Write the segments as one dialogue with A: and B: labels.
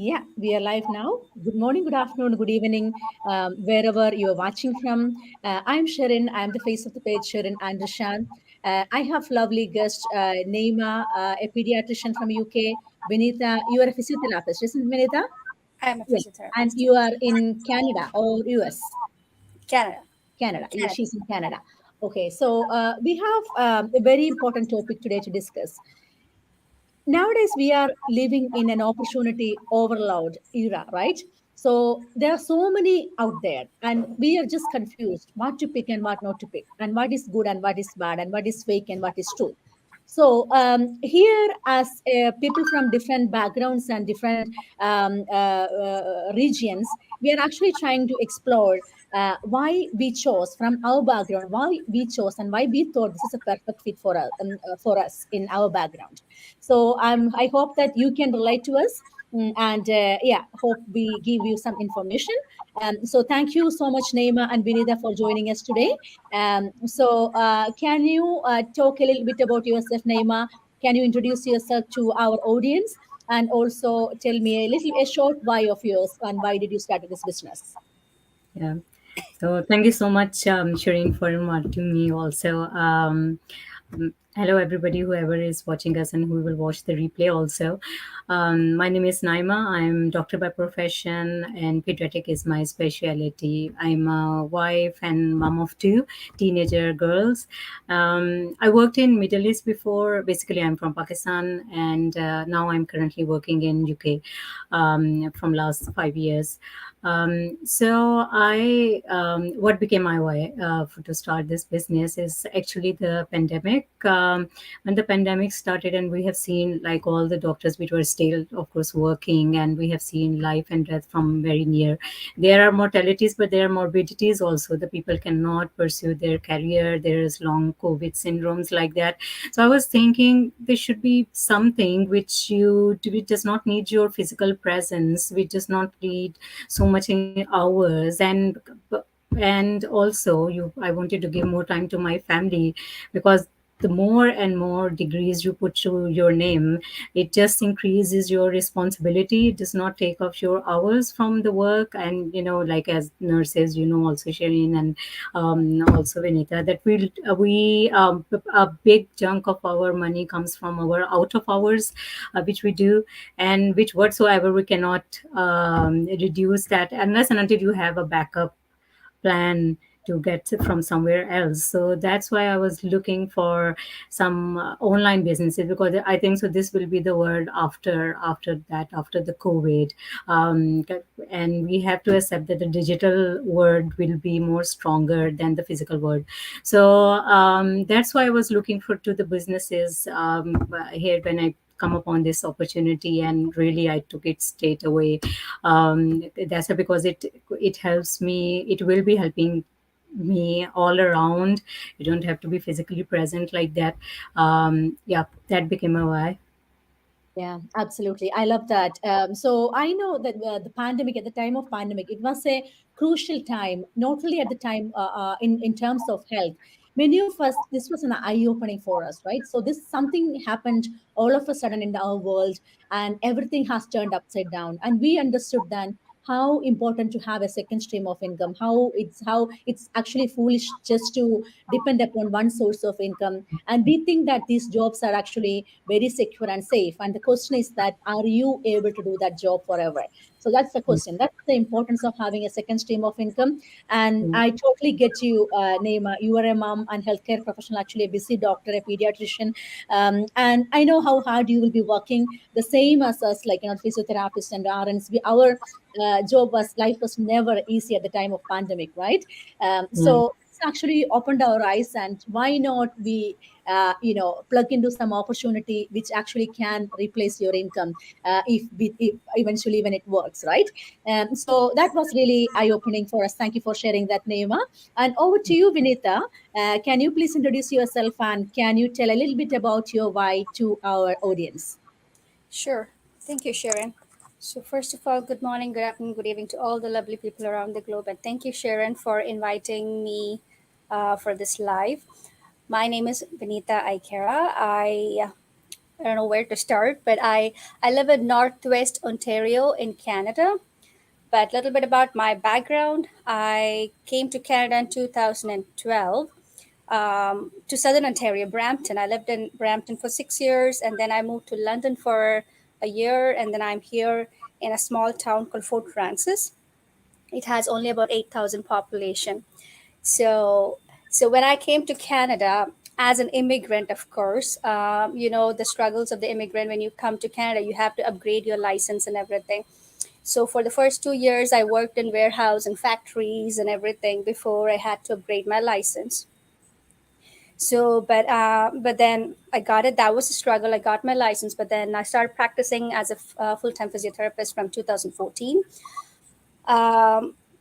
A: Yeah, we are live now. Good morning, good afternoon, good evening, wherever you are watching from. I'm Sharon. I'm the face of the page, Sharon Andershan. I have lovely guest, Neema, a pediatrician from UK. Vinita, you are a physiotherapist, isn't Vinita?
B: I am a
A: Yeah. And
B: physiotherapist.
A: you are in Canada or US?
B: Canada.
A: Canada. Yeah,
B: Canada.
A: she's in Canada. Okay, so we have a very important topic today to discuss. Nowadays we are living in an opportunity overload era, right? So there are so many out there and we are just confused what to pick and what not to pick, and what is good and what is bad, and what is fake and what is true. So here, as people from different backgrounds and different regions, we are actually trying to explore why we chose from our background, why we chose, and why we thought this is a perfect fit for us in our background. So I hope that you can relate to us. And yeah, hope we give you some information. So thank you so much, Neema and Vinita, for joining us today. Can you talk a little bit about yourself, Neema? Can you introduce yourself to our audience, and also tell me a short why of yours, and why did you start this business?
C: Yeah. So thank you so much, Shireen, for inviting me also. Hello, everybody, whoever is watching us and who will watch the replay also. My name is Naima. I'm doctor by profession, and pediatric is my specialty. I'm a wife and mom of two teenager girls. I worked in Middle East before. Basically, I'm from Pakistan, and now I'm currently working in UK from last 5 years. What became my way to start this business is actually the pandemic. When the pandemic started, and we have seen like all the doctors which were still, of course, working, and we have seen life and death from very near. There are mortalities, but there are morbidities also. The people cannot pursue their career. There is long COVID syndromes like that. So I was thinking there should be something which does not need your physical presence, which does not need so much in hours, and also you I wanted to give more time to my family, because the more and more degrees you put to your name, it just increases your responsibility. It does not take off your hours from the work. And like as nurses, also Shireen, and also Vinita, that we a big chunk of our money comes from our out of hours, which we do, and which whatsoever we cannot reduce that unless and until you have a backup plan to get from somewhere else. So that's why I was looking for some online businesses, because I think so this will be the word after the COVID. um, and we have to accept that the digital word will be more stronger than the physical word. So that's why I was looking for to the businesses here when I come upon this opportunity, and really I took it straight away. That's because it helps me. It will be helping me all around. You don't have to be physically present like that. Yeah, that became a why.
A: Yeah, absolutely. I love that. So I know that the pandemic, at the time of pandemic, it was a crucial time, not only at the time in terms of health. Many of us, this was an eye opening for us, right? So this something happened all of a sudden in our world, and everything has turned upside down. And we understood then how important to have a second stream of income, how it's actually foolish just to depend upon one source of income. And we think that these jobs are actually very secure and safe. And the question is that, are you able to do that job forever? So that's the question. That's the importance of having a second stream of income. And
C: Mm,
A: I totally get you, Neema. You are a mom and healthcare professional, actually a busy doctor, a pediatrician. And I know how hard you will be working, the same as us, like, physiotherapists and RNs. Our job life was never easy at the time of pandemic, right?
C: yeah.
A: So it's actually opened our eyes, and why not we plug into some opportunity which actually can replace your income, if eventually when it works, right? So that was really eye opening for us. Thank you for sharing that, Neema. And over to you, Vinita. Can you please introduce yourself, and can you tell a little bit about your why to our audience?
B: Sure. Thank you, Sharon. So, first of all, good morning, good afternoon, good evening to all the lovely people around the globe. And thank you, Sharon, for inviting me for this live. My name is Benita Aikera. I I don't know where to start, but I live in Northwest Ontario in Canada. But a little bit about my background. I came to Canada in 2012 to Southern Ontario, Brampton. I lived in Brampton for 6 years, and then I moved to London for a year, and then I'm here in a small town called Fort Francis. It has only about 8,000 population. So, so when I came to Canada as an immigrant, of course, the struggles of the immigrant. When you come to Canada, you have to upgrade your license and everything. So for the first 2 years, I worked in warehouse and factories and everything before I had to upgrade my license. So, but then I got it. That was a struggle. I got my license, but then I started practicing as a full time physiotherapist from 2014.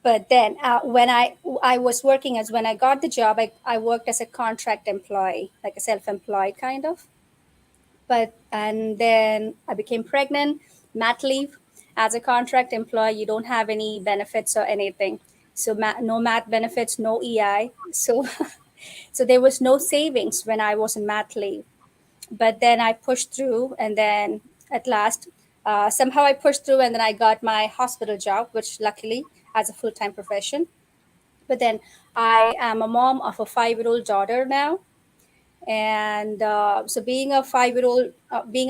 B: But then when I was working as when I got the job, I worked as a contract employee, like a self employed kind of. But and then I became pregnant, mat leave. As a contract employee, you don't have any benefits or anything. So no mat benefits, no EI. So so there was no savings when I was in mat leave. But then I pushed through, and then at last, somehow I pushed through, and then I got my hospital job, which luckily as a full time profession. But then I am a mom of a 5-year-old daughter now, and so being a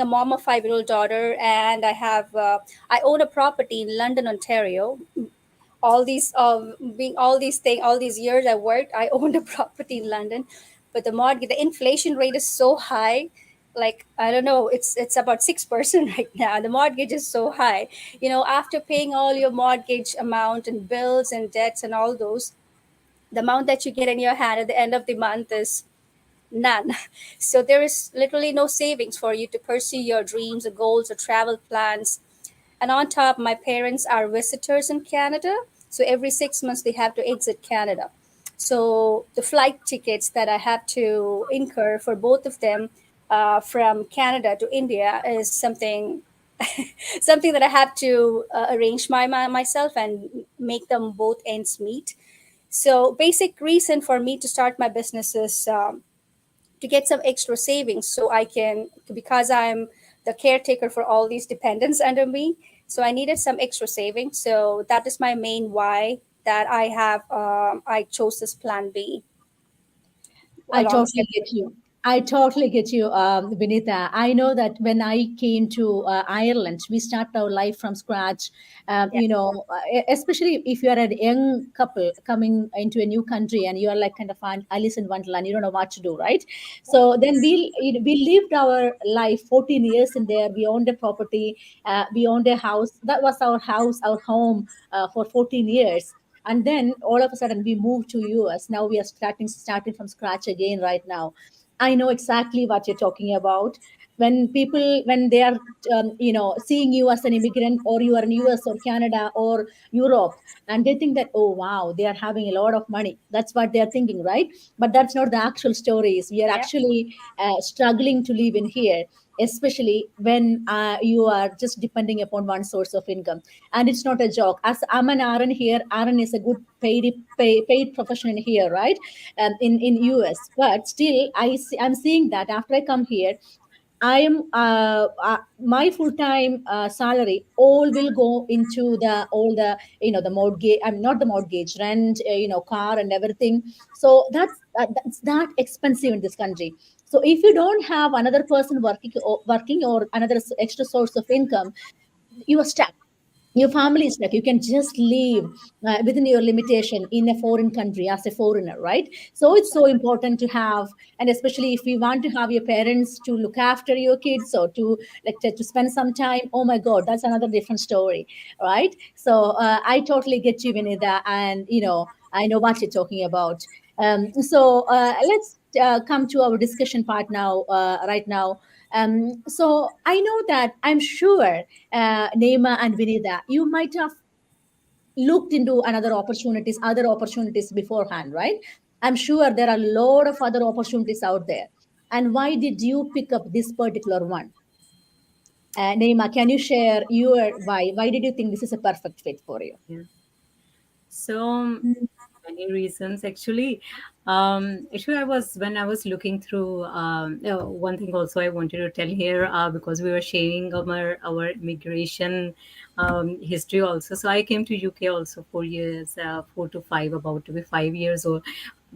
B: mom of 5-year-old daughter, and I own a property in London, Ontario. All these being all these years I worked, I owned a property in London, but the inflation rate is so high. Like, I don't know, it's about 6% right now. The mortgage is so high. After paying all your mortgage amount and bills and debts and all those, the amount that you get in your hand at the end of the month is none. So there is literally no savings for you to pursue your dreams or goals or travel plans. And on top, my parents are visitors in Canada. So every 6 months, they have to exit Canada. So the flight tickets that I have to incur for both of them from Canada to India is something something that I have to arrange myself and make them both ends meet. So basic reason for me to start my business is to get some extra savings so I can, because I'm the caretaker for all these dependents under me. So I needed some extra savings. So that is my main why that I chose this plan B
A: I
B: alongside.
A: totally get you. I totally get you, Vinita. I know that when I came to Ireland, we start our life from scratch.
B: Yeah,
A: Especially if you are a young couple coming into a new country and you are like kind of an Alice in Wonderland, you don't know what to do, right? So then we lived our life 14 years in there. We owned a property, we owned a house. That was our house, our home for 14 years, and then all of a sudden we moved to us. Now we are starting from scratch again right now. I know exactly what you're talking about. When people, when they are seeing you as an immigrant, or you are in US or Canada or Europe, and they think that, oh wow, they are having a lot of money. That's what they are thinking, right? But that's not the actual stories. We are
B: yeah,
A: actually struggling to live in here, especially when you are just depending upon one source of income. And it's not a joke. As I'm an RN here, RN is a good paid profession in here, right? In US. But still, I'm seeing that after I come here, I am my full time salary all will go into the all the the mortgage. I'm not the mortgage, rent, car and everything. So that's that expensive in this country. So if you don't have another person working or another extra source of income, you are stuck. Your family is stuck. You can just live within your limitation in a foreign country as a foreigner, right? So it's so important to have, and especially if you want to have your parents to look after your kids, or to like to spend some time. Oh my God, that's another different story, right? So I totally get you, Vinita, and I know what you're talking about. So let's come to our discussion part now, right now. So I know that I'm sure, Neema and Vinita, you might have looked into other opportunities beforehand, right? I'm sure there are a lot of other opportunities out there. And why did you pick up this particular one? Neema, can you share your why? Why did you think this is a perfect fit for you?
C: Yeah. So many reasons actually. Actually, I was when I was looking through one thing also I wanted to tell here because we were sharing our immigration history also. So I came to UK also 4 years, 4 to 5, about to be 5 years old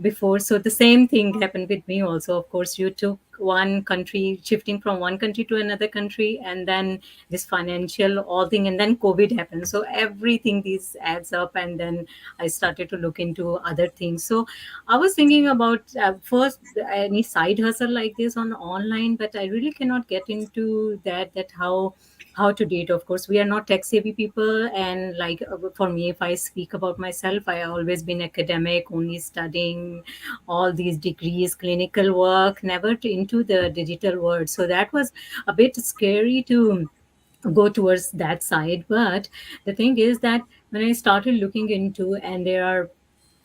C: before. So the same thing happened with me also. Of course, you took one country, shifting from one country to another country, and then this financial all thing, and then COVID happened. So everything these adds up, and then I started to look into other things. So I was thinking about first any side hustle like this on online, but I really cannot get into that how to date. Of course, we are not tech savvy people, and like for me, if I speak about myself, I always been academic, only studying all these degrees, clinical work, never into the digital world. So that was a bit scary to go towards that side. But the thing is that when I started looking into, and there are,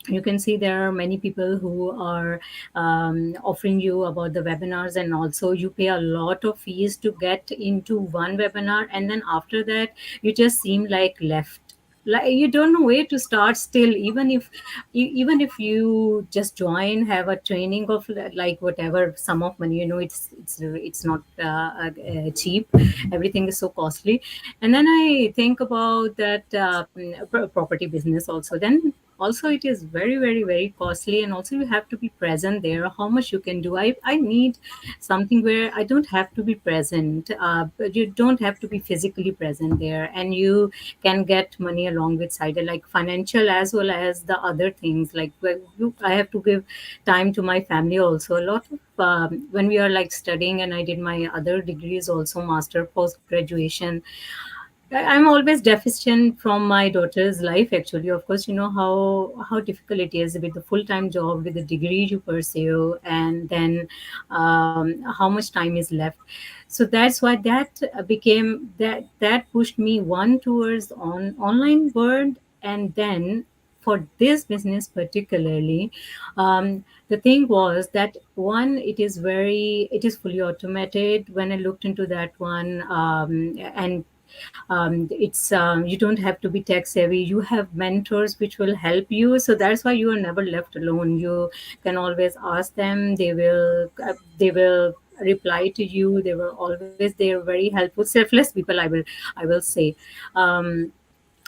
C: you can see there are many people who are offering you about the webinars, and also you pay a lot of fees to get into one webinar, and then after that you just seem like left, like you don't know where to start still. Even if even if you just join, have a training of like whatever sum of money, it's not cheap. Everything is so costly. And then I think about that property business also. Then also it is very, very, very costly, and also you have to be present there. How much you can do? I need something where I don't have to be present, but you don't have to be physically present there, and you can get money along with side, like financial as well as the other things. Like I have to give time to my family also. A lot of when we are like studying, and I did my other degrees also, master, post graduation, I'm always deficient from my daughter's life. Actually, of course, you know how difficult it is with the full time job, with the degree you pursue, and then how much time is left. So that's why that became that pushed me one towards online world, and then for this business particularly, the thing was that one, it is fully automated. When I looked into that one, and it's you don't have to be tech savvy, you have mentors which will help you. So that's why you are never left alone. You can always ask them, they will reply to you. They were always, they are very helpful, selfless people, I will say.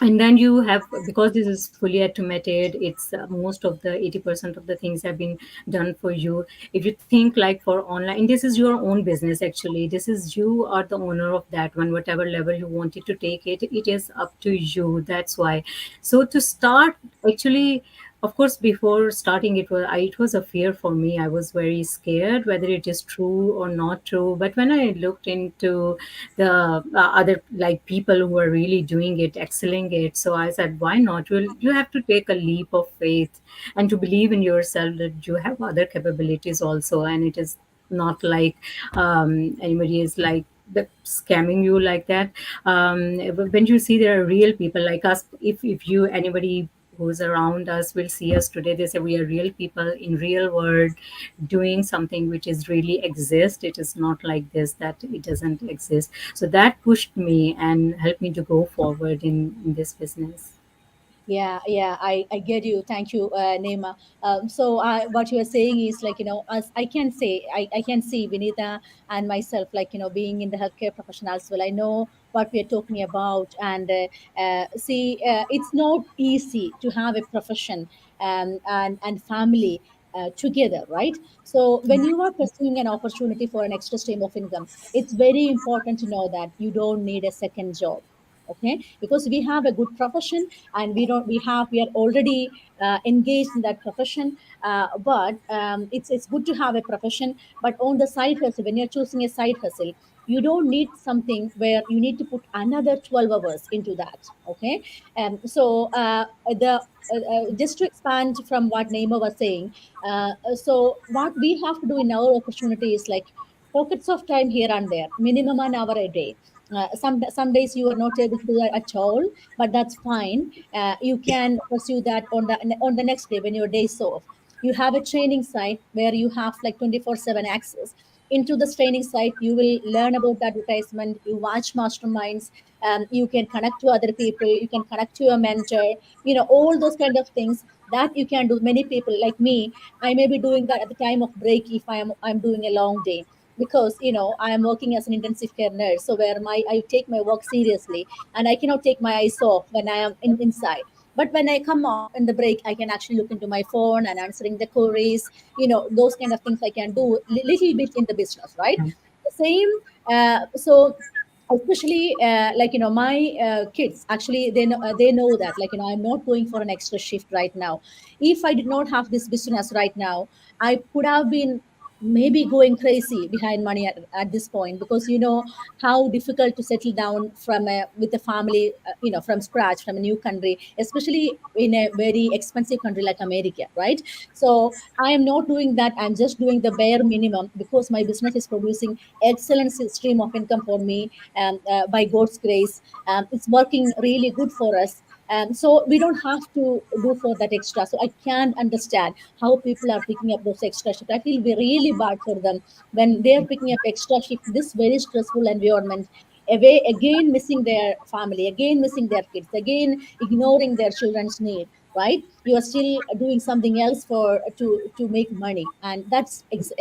C: And then you have, because this is fully automated, it's most of the 80% of the things have been done for you. If you think like for online, this is your own business actually, this is, you are the owner of that one. Whatever level you wanted to take it, it is up to you. That's why. So to start, actually, of course, before starting, it was a fear for me. I was very scared whether it is true or not true. But when I looked into the other, like, people who are really doing it, excelling it, so I said, why not? Well, you have to take a leap of faith and to believe in yourself that you have other capabilities also, and it is not like anybody is like scamming you like that. When you see there are real people like us, if you, anybody who's around us will see us today, they say we are real people in real world doing something which is really exist. It is not like this that it doesn't exist. So that pushed me and helped me to go forward in this business.
A: Yeah, yeah, I get you. Thank you, Neema. So what you are saying is like, as I can say, I can see Vinita and myself, like, being in the healthcare profession as well. I know what we are talking about. And see, it's not easy to have a profession and family together, right? So when you are pursuing an opportunity for an extra stream of income, it's very important to know that you don't need a second job. Okay, because we have a good profession, and we are already engaged in that profession. But it's good to have a profession, but on the side hustle, when you're choosing a side hustle, you don't need something where you need to put another 12 hours into that. Okay. So the just to expand from what Neema was saying, so what we have to do in our opportunity is like pockets of time here and there, minimum an hour a day. Some days you are not able to do that at all, but that's fine. You can pursue that on the next day when your day is off. You have a training site where you have like 24/7 access. into this training site, you will learn about the advertisement, you watch masterminds, you can connect to other people, you can connect to a mentor, all those kind of things that you can do. Many people like me, I may be doing that at the time of break if I'm doing a long day, because I am working as an intensive care nurse, so where I take my work seriously, and I cannot take my eyes off when I am inside. But when I come off in the break, I can actually look into my phone and answering the queries, those kind of things I can do little bit in the business, right? The same. So especially like my kids, actually they know that, like I'm not going for an extra shift right now. If I did not have this business right now, I could have been maybe going crazy behind money at this point, because how difficult to settle down with a family, from scratch, from a new country, especially in a very expensive country like America, right? So I am not doing that. I'm just doing the bare minimum, because my business is producing excellent stream of income for me, by God's grace. It's working really good for us. So we don't have to do for that extra. So I can't understand how people are picking up those extra shifts. I feel really bad for them when they're picking up extra shift, this very stressful environment, away again, missing their family, again missing their kids, again ignoring their children's need. Right? You are still doing something else for to make money, and that is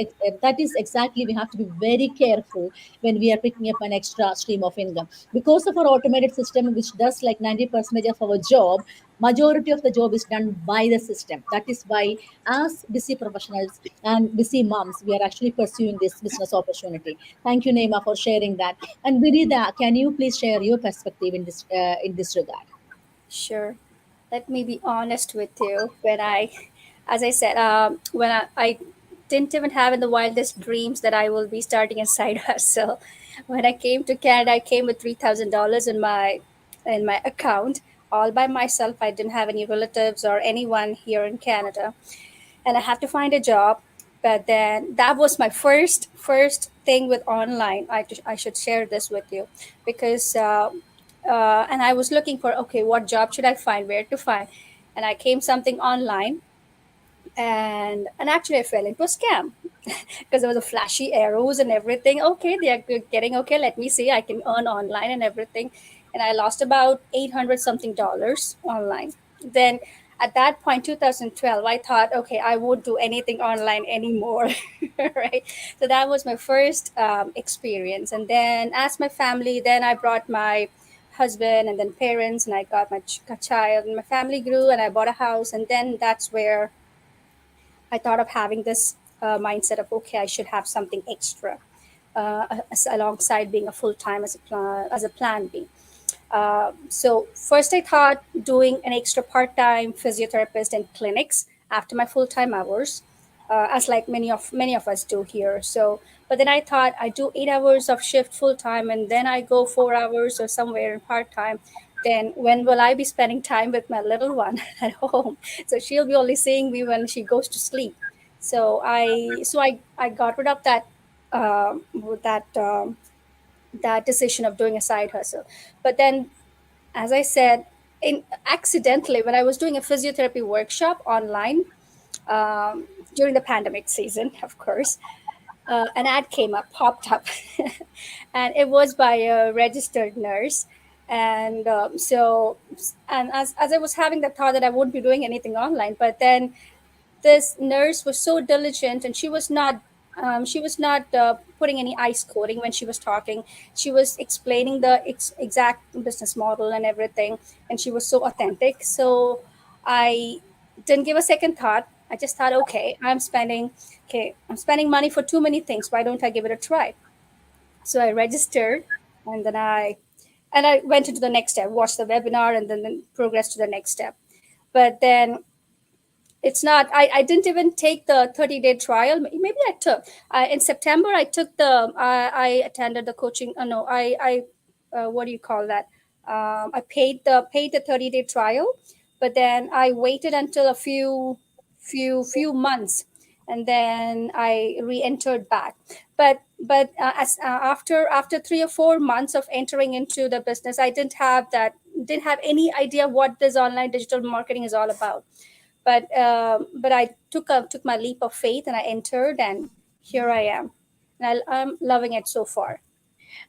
A: exactly, we have to be very careful when we are picking up an extra stream of income, because of our automated system, which does like 90% of our job. Majority of the job is done by the system. That is why, as busy professionals and busy moms, we are actually pursuing this business opportunity. Thank you, Neema, for sharing that. And Vinida, can you please share your perspective in this regard?
B: Sure. Let me be honest with you. As I said, when I didn't even have in the wildest dreams that I will be starting a side hustle. When I came to Canada, I came with $3,000 in my account, all by myself. I didn't have any relatives or anyone here in Canada, and I have to find a job. But then that was my first thing with online. I should share this with you because and I was looking for, okay, what job should I find, where to find, and I came something online, and actually I fell into a scam because there was a flashy arrows and everything. Okay, they are getting okay. Let me see, I can earn online and everything, and I lost about 800 something dollars online. Then at that point, 2012, I thought, okay, I won't do anything online anymore, right? So that was my first experience, and then as my family, then I brought my husband and then parents, and I got my child, and my family grew, and I bought a house, and then that's where I thought of having this mindset of, okay, I should have something extra alongside being a full time as a plan B. So first, I thought doing an extra part time physiotherapist in clinics after my full time hours, as like many of us do here. So, but then I thought I do 8 hours of shift full time, and then I go 4 hours or somewhere in part time. Then when will I be spending time with my little one at home? So she'll be only seeing me when she goes to sleep. So I got rid of um, that that decision of doing a side hustle. But then, as I said, in accidentally when I was doing a physiotherapy workshop online um, during the pandemic season, of course, an ad popped up, and it was by a registered nurse. And and as I was having the thought that I wouldn't be doing anything online, but then this nurse was so diligent, and she was not putting any ice coating when she was talking. She was explaining the exact business model and everything, and she was so authentic. So I didn't give a second thought. I just thought, I'm spending money for too many things. Why don't I give it a try? So I registered, and then I went into the next step, watched the webinar, and then progressed to the next step. But then it's not, I didn't even take the 30-day trial. Maybe I took in September. I took I attended the coaching. No, I what do you call that? I paid the 30-day trial, but then I waited until a few months, and then I re-entered back. But as after 3 or 4 months of entering into the business, I didn't have any idea what this online digital marketing is all about. But I took my leap of faith, and I entered, and here I am. and I'm loving it so far.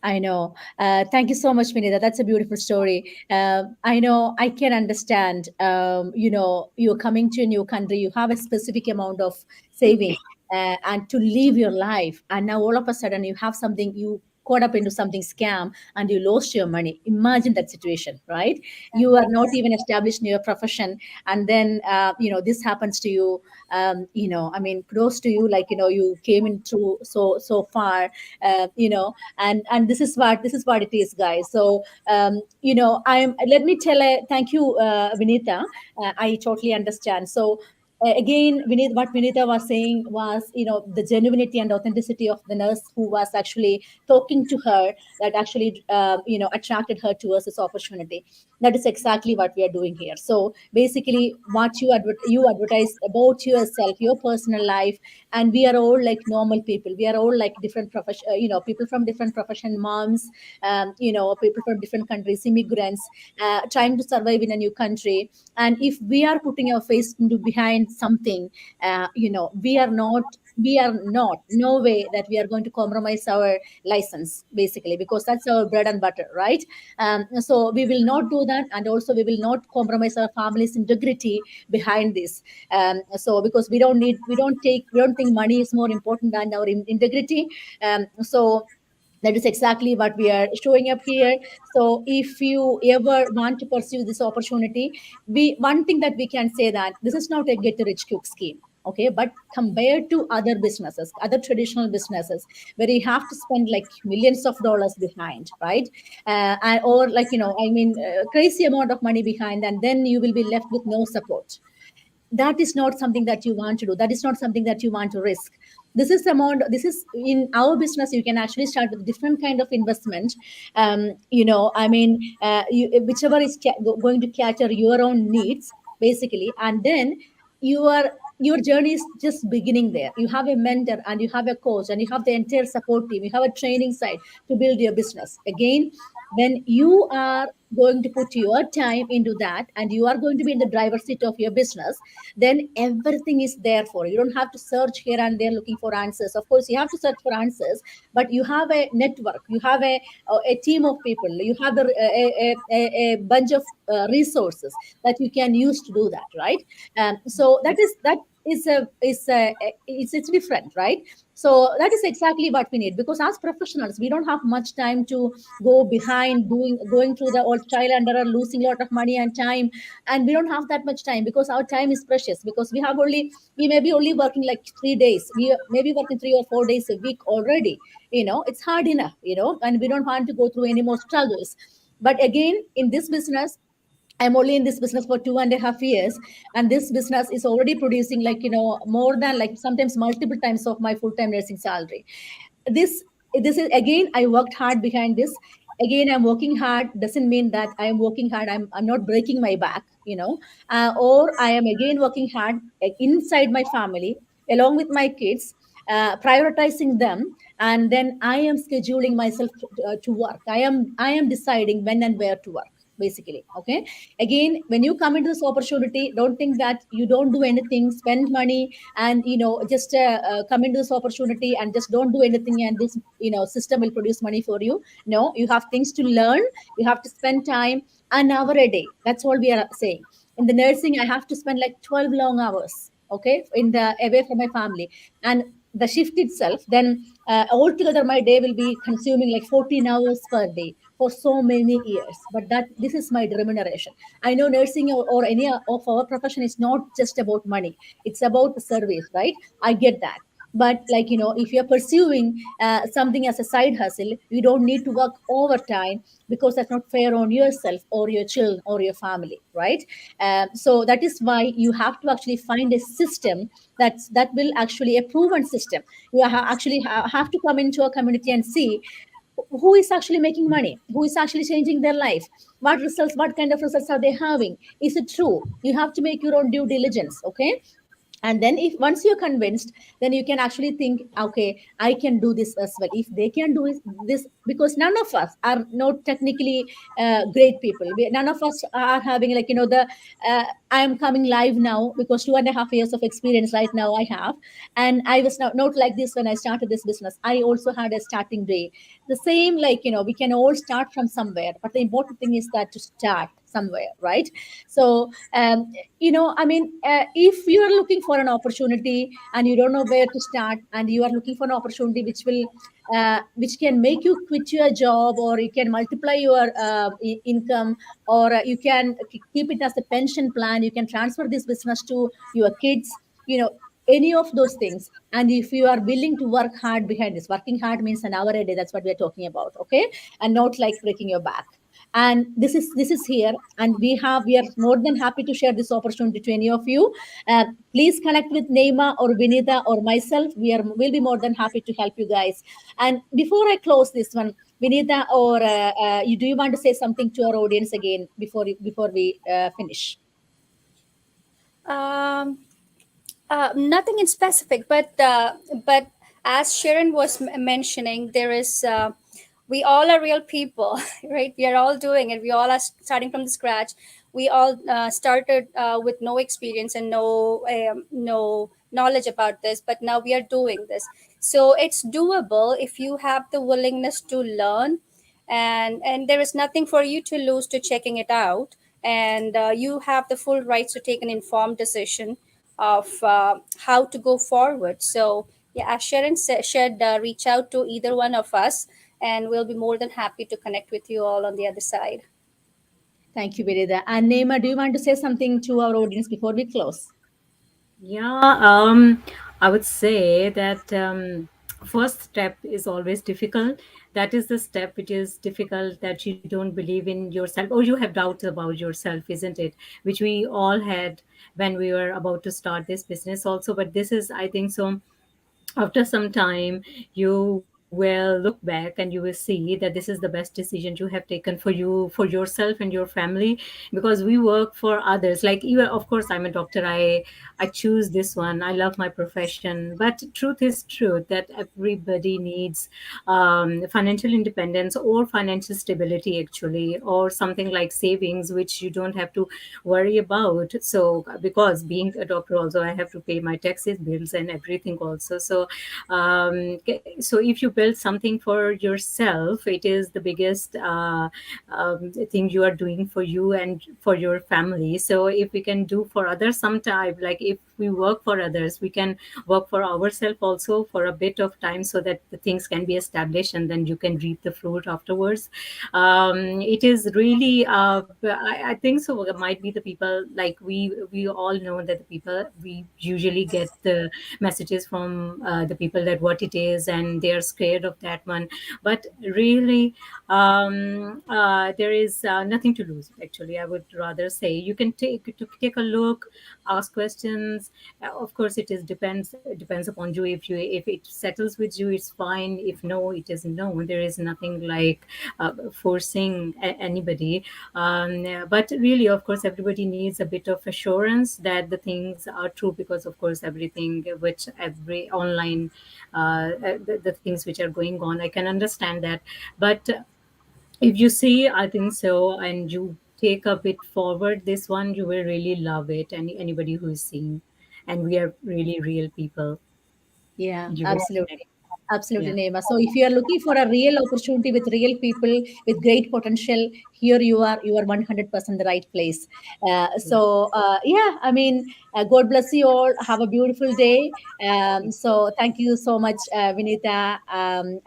A: I know. Thank you so much, Vinita. That's a beautiful story. I know I can understand. You're coming to a new country, you have a specific amount of saving, and to live your life. And now all of a sudden you have something, you caught up into something scam and you lost your money. Imagine that situation, right? You are not even established in your profession. And then, this happens to you. I mean, kudos to you. Like, you came in through so far, and this is what it is, guys. So I'm let me tell a thank you, Vinita. I totally understand. So again, what Vinita was saying was, the genuinity and authenticity of the nurse who was actually talking to her, that actually attracted her towards this opportunity. That is exactly what we are doing here. So basically, what you advertise about yourself, your personal life, and we are all like normal people. We are all like different profession, people from different profession, moms, people from different countries, immigrants, trying to survive in a new country. And if we are putting our face into behind something, we are not no way that we are going to compromise our license, basically, because that's our bread and butter, right? So we will not do that, and also we will not compromise our family's integrity behind this. So because we don't think money is more important than our integrity. So that is exactly what we are showing up here. So if you ever want to pursue this opportunity, one thing that we can say, that this is not a get rich quick scheme. Okay, but compared to other businesses, other traditional businesses, where you have to spend like millions of dollars behind, right? Or like, crazy amount of money behind, and then you will be left with no support. That is not something that you want to do. That is not something that you want to risk. This is in our business, you can actually start with different kind of investment. Whichever is going to cater your own needs, basically. And then your journey is just beginning there. You have a mentor, and you have a coach, and you have the entire support team, you have a training side to build your business. Again, when you are going to put your time into that, and you are going to be in the driver's seat of your business, then everything is there for you. You don't have to search here and there looking for answers. Of course, you have to search for answers, but you have a network, you have a team of people, you have a bunch of resources that you can use to do that, right? So that is different, right? So that is exactly what we need, because as professionals, we don't have much time to go behind going through the old trial and error, losing a lot of money and time. And we don't have that much time, because our time is precious, because we may be only working like 3 days, we may be working 3 or 4 days a week already. It's hard enough, and we don't want to go through any more struggles. But again, in this business, I'm only in this business for 2.5 years, and this business is already producing, like, more than, like, sometimes multiple times of my full-time nursing salary. This is, again, I worked hard behind this. Again, I'm working hard doesn't mean that I'm working hard, I'm not breaking my back, or I am again working hard, inside my family, along with my kids, prioritizing them. And then I am scheduling myself to work. I am deciding when and where to work, basically. Okay. Again, when you come into this opportunity, don't think that you don't do anything, spend money, and just come into this opportunity and just don't do anything, and this system will produce money for you. No, you have things to learn. You have to spend time, an hour a day. That's all we are saying. In the nursing, I have to spend like 12 long hours, okay, in the away from my family. And the shift itself, then altogether my day will be consuming like 14 hours per day for so many years. But that this is my remuneration. I know nursing, or any of our profession, is not just about money. It's about the service, right? I get that. But, like, if you're pursuing something as a side hustle, you don't need to work overtime, because that's not fair on yourself or your children or your family, right? So that is why you have to actually find a system that will actually, a proven system. You actually have to come into a community and see who is actually making money, who is actually changing their life, what kind of results are they having, is it true? You have to make your own due diligence. Okay. And then if once you're convinced, then you can actually think, okay, I can do this as well. If they can do this, because none of us are not technically great people. None of us are having, like, the I am coming live now because 2.5 years of experience right now I have. And I was not like this when I started this business. I also had a starting day. The same, like, we can all start from somewhere, but the important thing is that to start somewhere, right? So I mean, if you are looking for an opportunity and you don't know where to start, and you are looking for an opportunity which can make you quit your job, or you can multiply your income, or you can keep it as a pension plan, you can transfer this business to your kids, any of those things. And if you are willing to work hard behind this, working hard means an hour a day, that's what we're talking about, okay? And not like breaking your back. And this is here, and we are more than happy to share this opportunity to any of you. Please connect with Neema or Vinita or myself. We'll be more than happy to help you guys. And before I close this one, Vinita, or do you want to say something to our audience again before we finish?
B: Um, Nothing in specific, but as Sharon was mentioning, there is we all are real people, right? We are all doing it. We all are starting from the scratch. We all started with no experience and no knowledge about this, but now we are doing this. So it's doable if you have the willingness to learn, and there is nothing for you to lose to checking it out, and you have the full rights to take an informed decision of how to go forward. So, yeah, as Sharon said, reach out to either one of us, and we'll be more than happy to connect with you all on the other side.
A: Thank you, Vinita. And Neema, do you want to say something to our audience before we close?
C: Yeah, I would say that first step is always difficult. That is the step which is difficult, that you don't believe in yourself or you have doubts about yourself, isn't it? Which we all had when we were about to start this business also. But this is, I think so, after some time you will look back and you will see that this is the best decision you have taken for you, for yourself and your family. Because we work for others, like, even, of course, I'm a doctor, I choose this one, I love my profession, but truth is truth that everybody needs financial independence or financial stability, actually, or something like savings which you don't have to worry about. So because being a doctor also, I have to pay my taxes, bills and everything also. So so if you build something for yourself, it is the biggest thing you are doing for you and for your family. So if we can do for others sometime, like if we work for others, we can work for ourselves also for a bit of time, so that the things can be established and then you can reap the fruit afterwards. It is really I think so, might be the people, like we all know that the people, we usually get the messages from the people that what it is and they're scared of that one. But really, there is nothing to lose, actually, I would rather say. You can take a look, ask questions. Of course, it is depends upon you. If it settles with you, it's fine. If no, it is no. There is nothing like forcing anybody. But really, of course, everybody needs a bit of assurance that the things are true, because of course everything which every online the things which are going on, I can understand that. But if you see, I think so, and you take a bit forward this one, you will really love it. Anybody who is seeing, and we are really real people,
A: Yeah,
C: you will connect.
A: absolutely. Absolutely,
C: Yeah.
A: Neema. So if you are looking for a real opportunity with real people with great potential, here you are 100% the right place. Yeah, I mean, God bless you all. Have a beautiful day. So thank you so much, Vinita, and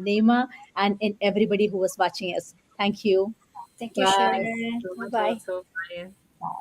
A: Neema, and everybody who was watching us. Thank you.
B: Thank you,
C: Thank
A: Bye.
C: you
B: Sharon.
C: so
B: Bye
C: much
B: bye.
C: also. Bye.